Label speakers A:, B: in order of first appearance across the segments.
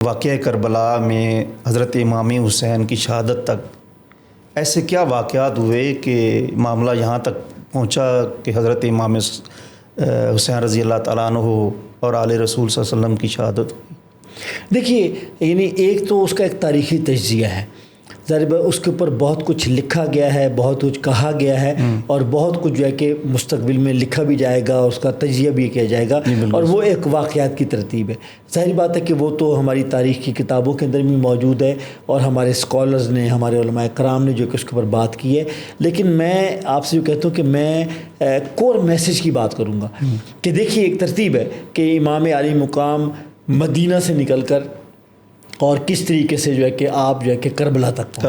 A: واقعہ کربلا میں حضرت امام حسین کی شہادت تک ایسے کیا واقعات ہوئے کہ معاملہ یہاں تک پہنچا کہ حضرت امام حسین رضی اللہ تعالیٰ عنہ اور آل رسول صلی اللہ علیہ وسلم کی شہادت ہوئی؟
B: دیکھیے، یعنی ایک تو اس کا ایک تاریخی تجزیہ ہے، ظاہر اس کے اوپر بہت کچھ لکھا گیا ہے، بہت کچھ کہا گیا ہے، اور بہت کچھ جو ہے کہ مستقبل میں لکھا بھی جائے گا، اس کا تجزیہ بھی کیا جائے گا، اور وہ ایک واقعات کی ترتیب ہے۔ ظاہر بات ہے کہ وہ تو ہماری تاریخ کی کتابوں کے اندر بھی موجود ہے، اور ہمارے اسکالرز نے، ہمارے علماء کرام نے جو کہ اس کے اوپر بات کی ہے۔ لیکن میں آپ سے جو کہتا ہوں کہ میں کور میسج کی بات کروں گا کہ دیکھیے، ایک ترتیب ہے کہ امام علی مقام مدینہ سے نکل کر اور کس طریقے سے جو ہے کہ آپ جو ہے کہ کربلا تک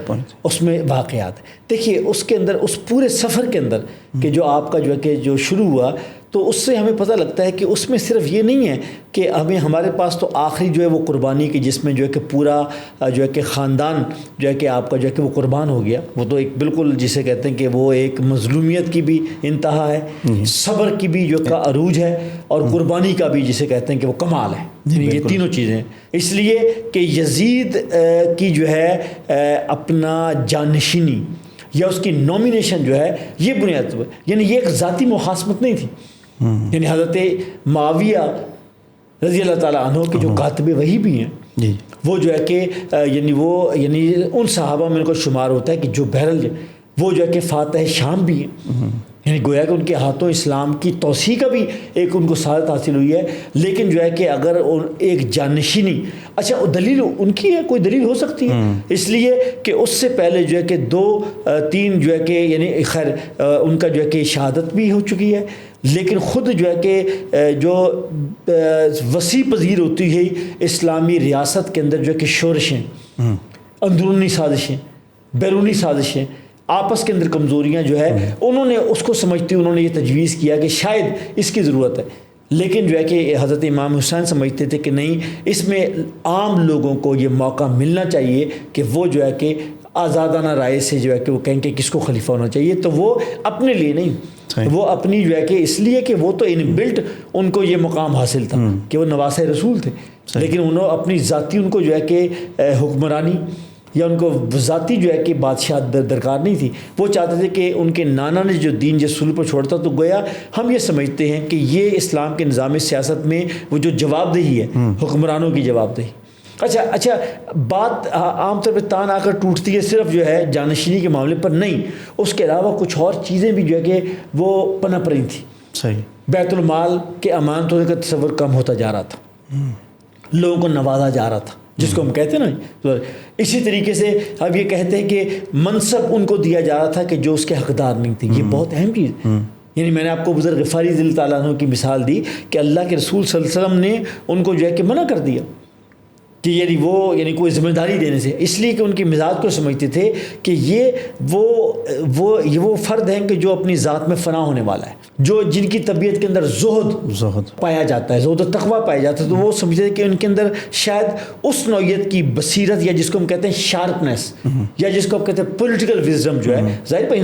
A: پہنچے،
B: اس میں واقعات۔ دیکھیے، اس کے اندر، اس پورے سفر کے اندر کہ جو آپ کا جو ہے کہ جو شروع ہوا، تو اس سے ہمیں پتہ لگتا ہے کہ اس میں صرف یہ نہیں ہے کہ ہمارے پاس تو آخری جو ہے وہ قربانی کی، جس میں جو ہے کہ پورا جو ہے کہ خاندان جو ہے کہ آپ کا جو ہے کہ وہ قربان ہو گیا۔ وہ تو ایک بالکل جسے کہتے ہیں کہ وہ ایک مظلومیت کی بھی انتہا ہے، صبر کی بھی جو کا عروج ہے، اور قربانی کا بھی جسے کہتے ہیں کہ وہ کمال ہے۔ یہ تینوں چیزیں ہیں، اس لیے کہ یزید کی جو ہے اپنا جانشینی یا اس کی نومینیشن جو ہے، یہ بنیاد، یعنی یہ ایک ذاتی محاسمت نہیں تھی۔ یعنی حضرت معاویہ رضی اللہ تعالیٰ عنہ کے جو کاتب وحی بھی ہیں، وہ جو ہے کہ یعنی ان صحابہ میں ان کو شمار ہوتا ہے کہ جو بہرحال وہ جو ہے کہ فاتح شام بھی ہیں، یعنی گویا کہ ان کے ہاتھوں اسلام کی توسیع کا بھی ایک ان کو سعادت حاصل ہوئی ہے۔ لیکن جو ہے کہ اگر ایک جانشینی، اچھا دلیل ان کی ہے، کوئی دلیل ہو سکتی ہے، اس لیے کہ اس سے پہلے جو ہے کہ 2-3 جو ہے کہ یعنی خیر ان کا جو ہے کہ شہادت بھی ہو چکی ہے، لیکن خود جو ہے کہ جو وسیع پذیر ہوتی ہے اسلامی ریاست کے اندر جو ہے کہ شورشیں، اندرونی سازشیں، بیرونی سازشیں، آپس کے اندر کمزوریاں جو ہے، انہوں نے اس کو سمجھتے، انہوں نے یہ تجویز کیا کہ شاید اس کی ضرورت ہے۔ لیکن جو ہے کہ حضرت امام حسین سمجھتے تھے کہ نہیں، اس میں عام لوگوں کو یہ موقع ملنا چاہیے کہ وہ جو ہے کہ آزادانہ رائے سے جو ہے کہ وہ کہیں کہ کس کو خلیفہ ہونا چاہیے، تو وہ اپنے لیے نہیں، وہ اپنی جو ہے کہ اس لیے کہ وہ تو ان بلٹ ان کو یہ مقام حاصل تھا کہ وہ نواسہ رسول تھے، لیکن انہوں اپنی ذاتی ان کو جو ہے کہ حکمرانی یا ان کو ذاتی جو ہے کہ بادشاہت درکار نہیں تھی۔ وہ چاہتے تھے کہ ان کے نانا نے جو دین جس سلوک پر چھوڑتا، تو گویا ہم یہ سمجھتے ہیں کہ یہ اسلام کے نظام سیاست میں وہ جو جواب دہی ہے، حکمرانوں کی جواب دہی۔ اچھا بات عام طور پہ تان آ کر ٹوٹتی ہے صرف جو ہے جانشینی کے معاملے پر، نہیں، اس کے علاوہ کچھ اور چیزیں بھی جو ہے کہ وہ پنپ رہی تھیں۔
A: صحیح،
B: بیت المال کے امانت ہونے کا تصور کم ہوتا جا رہا تھا، لوگوں کو نوازا جا رہا تھا، جس کو ہم کہتے ہیں نا۔ اسی طریقے سے اب یہ کہتے ہیں کہ منصب ان کو دیا جا رہا تھا کہ جو اس کے حقدار نہیں تھے۔ یہ بہت اہم چیز، یعنی میں نے آپ کو بزرگ غفاری رضی اللہ تعالیٰ عنہ کی مثال دی کہ اللہ کے رسول صلی اللہ علیہ وسلم نے ان کو جو ہے کہ منع کر دیا کہ یعنی کوئی ذمہ داری دینے سے، اس لیے کہ ان کی مزاج کو سمجھتے تھے کہ یہ وہ فرد ہیں کہ جو اپنی ذات میں فنا ہونے والا ہے، جن کی طبیعت کے اندر زہد پایا جاتا ہے، زہد و تقویٰ پایا جاتا ہے، تو وہ سمجھتے ہیں کہ ان کے اندر شاید اس نوعیت کی بصیرت، یا جس کو ہم کہتے ہیں شارپنیس، یا جس کو ہم کہتے ہیں پولیٹیکل وزڈم جو ہے، ظاہر پر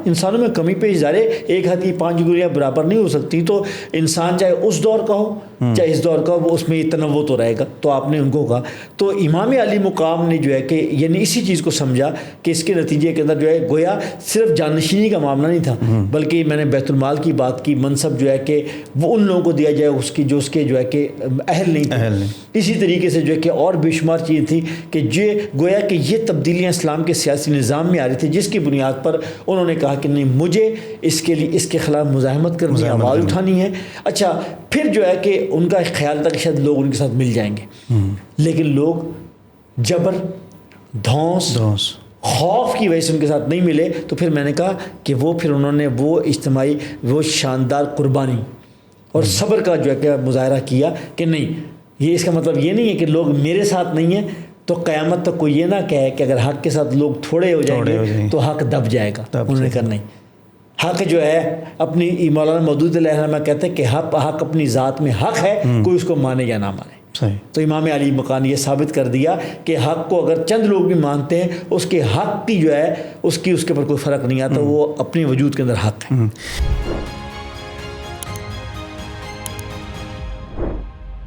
B: انسانوں میں کمی پیش ظاہر، ایک ہاتھی 5 انگلیاں برابر نہیں ہو سکتی، تو انسان چاہے اس دور کا ہو چاہے اس دور کا ہو، وہ اس میں تنوع تو رہے گا۔ تو آپ نے ان کو کہا، تو امام علی مقام نے جو ہے کہ یعنی اسی چیز کو سمجھا کہ اس کے نتیجے کے اندر جو ہے گویا صرف جانشینی کا معاملہ نہیں تھا، بلکہ میں نے بیت المال کی بات کی، منصب جو ہے کہ وہ ان لوگوں کو دیا جائے اس کے جو ہے کہ اہل نہیں تھے۔ اسی طریقے سے جو ہے کہ اور بے شمار چیزیں تھیں کہ گویا کہ یہ تبدیلیاں اسلام کے سیاسی نظام میں آ رہی تھی، جس کی بنیاد پر انہوں نے کہا کہ نہیں، مجھے اس کے خلاف مزاحمت کرنی ہے، آواز اٹھانی ہے۔ اچھا پھر جو ہے کہ ان کا خیال تھا کہ شاید لوگ ان کے ساتھ مل جائیں گے، لیکن لوگ جبر، دھونس، خوف کی وجہ سے ان کے ساتھ نہیں ملے۔ تو پھر میں نے کہا کہ پھر انہوں نے وہ اجتماعی، وہ شاندار قربانی اور صبر کا جو ہے کہ مظاہرہ کیا کہ نہیں، یہ اس کا مطلب یہ نہیں ہے کہ لوگ میرے ساتھ نہیں ہیں تو قیامت تک کوئی یہ نہ کہے کہ اگر حق کے ساتھ لوگ تھوڑے ہو جائیں گے تو حق دب جائے گا۔ انہوں نے کہا نہیں، حق جو ہے اپنی، مولانا مودود علیہ السلام کہتے ہیں کہ حق اپنی ذات میں حق ہے، کوئی اس کو مانے یا نہ مانے۔ تو امام علی مقام نے یہ ثابت کر دیا کہ حق کو اگر چند لوگ بھی مانتے ہیں، اس کے حق کی جو ہے اس کے پر کوئی فرق نہیں آتا، وہ اپنے وجود کے اندر حق ہے۔